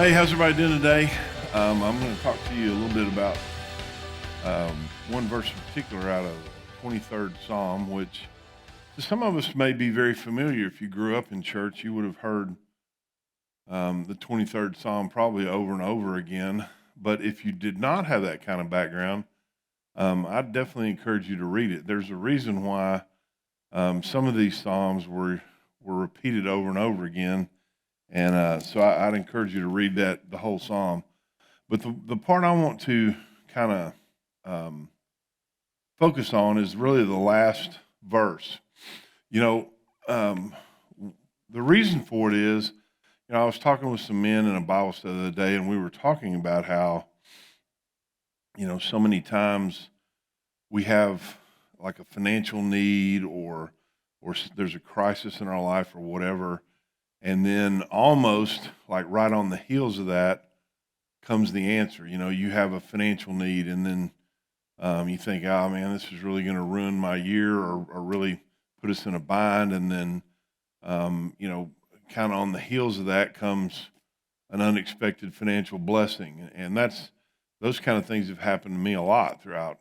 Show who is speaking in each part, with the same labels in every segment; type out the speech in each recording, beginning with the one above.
Speaker 1: Hey, how's everybody doing today? I'm going to talk to you a little bit about one verse in particular out of 23rd Psalm, which to some of us may be very familiar. If you grew up in church, you would have heard the 23rd Psalm probably over and over again. But if you did not have that kind of background, I'd definitely encourage you to read it. There's a reason why some of these Psalms were repeated over and over again. And I'd encourage you to read the whole Psalm. But the part I want to kind of focus on is really the last verse. You know, the reason for it is, I was talking with some men in a Bible study the other day, and we were talking about how, so many times we have like a financial need or there's a crisis in our life or whatever, and then almost like right on the heels of that comes the answer. You have a financial need, and then you think, oh man, this is really going to ruin my year or really put us in a bind. And then, kind of on the heels of that comes an unexpected financial blessing. And those kind of things have happened to me a lot throughout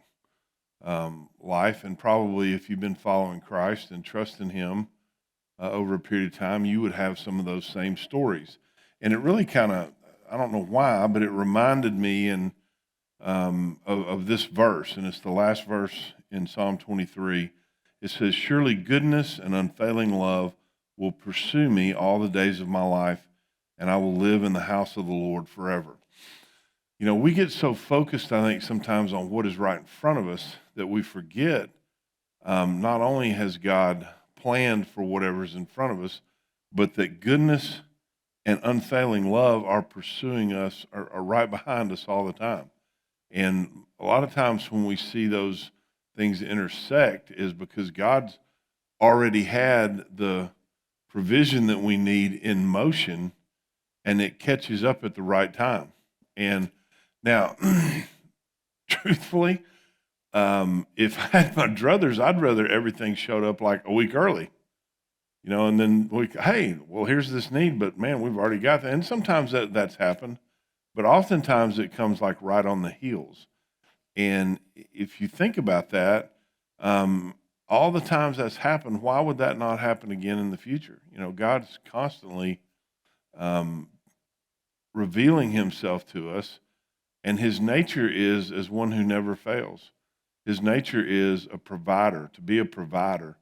Speaker 1: life. And probably if you've been following Christ and trusting Him over a period of time, you would have some of those same stories. And it really kind of, I don't know why, but it reminded me of this verse, and it's the last verse in Psalm 23. It says, "Surely goodness and unfailing love will pursue me all the days of my life, and I will live in the house of the Lord forever." We get so focused, I think, sometimes on what is right in front of us that we forget not only has God planned for whatever's in front of us, but that goodness and unfailing love are pursuing us, are right behind us all the time. And a lot of times when we see those things intersect is because God's already had the provision that we need in motion, and it catches up at the right time. And now, truthfully, if I had my druthers, I'd rather everything showed up like a week early. And then hey, well, here's this need, but man, we've already got that. And sometimes that's happened, but oftentimes it comes like right on the heels. And if you think about that, all the times that's happened, why would that not happen again in the future? God's constantly revealing Himself to us, and His nature is as one who never fails. His nature is a provider, to be a provider.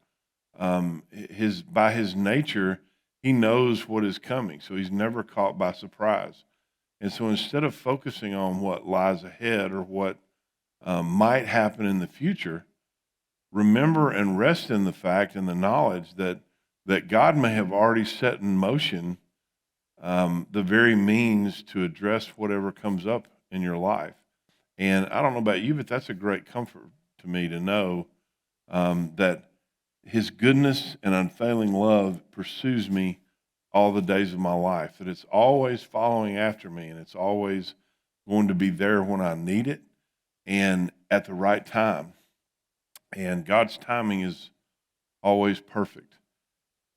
Speaker 1: By his nature, He knows what is coming, so He's never caught by surprise. And so instead of focusing on what lies ahead or what might happen in the future, remember and rest in the fact and the knowledge that God may have already set in motion the very means to address whatever comes up in your life. And I don't know about you, but that's a great comfort to me to know that His goodness and unfailing love pursues me all the days of my life, that it's always following after me, and it's always going to be there when I need it and at the right time. And God's timing is always perfect.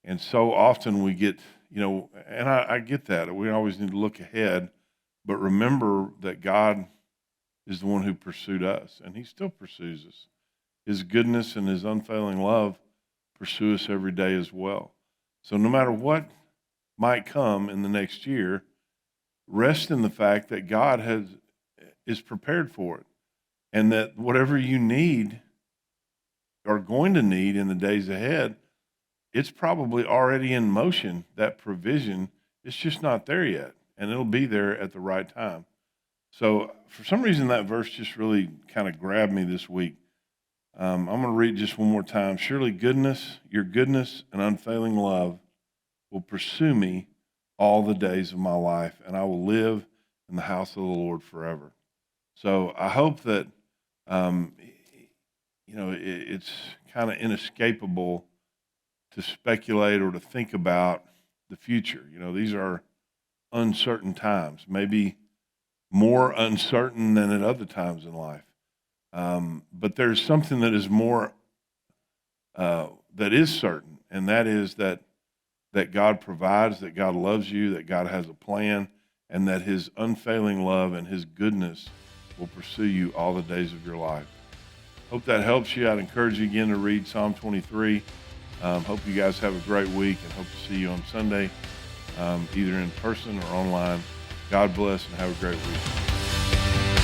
Speaker 1: And so often we get, and I get that. We always need to look ahead, but remember that God is the one who pursued us, and He still pursues us. His goodness and His unfailing love pursue us every day as well. So no matter what might come in the next year, rest in the fact that God is prepared for it, and that whatever you need are going to need in the days ahead, it's probably already in motion. That provision, it's just not there yet, and it'll be there at the right time. So for some reason, that verse just really kind of grabbed me this week. I'm going to read just one more time. "Surely your goodness and unfailing love will pursue me all the days of my life, and I will live in the house of the Lord forever." So I hope that, it's kind of inescapable to speculate or to think about the future. These are uncertain times, maybe more uncertain than at other times in life. But there's something that is more, that is certain, and that is that God provides, that God loves you, that God has a plan, and that his unfailing love and his goodness will pursue you all the days of your life. Hope that helps you. I'd encourage you again to read Psalm 23. Hope you guys have a great week, and hope to see you on Sunday, either in person or online. God bless and have a great week.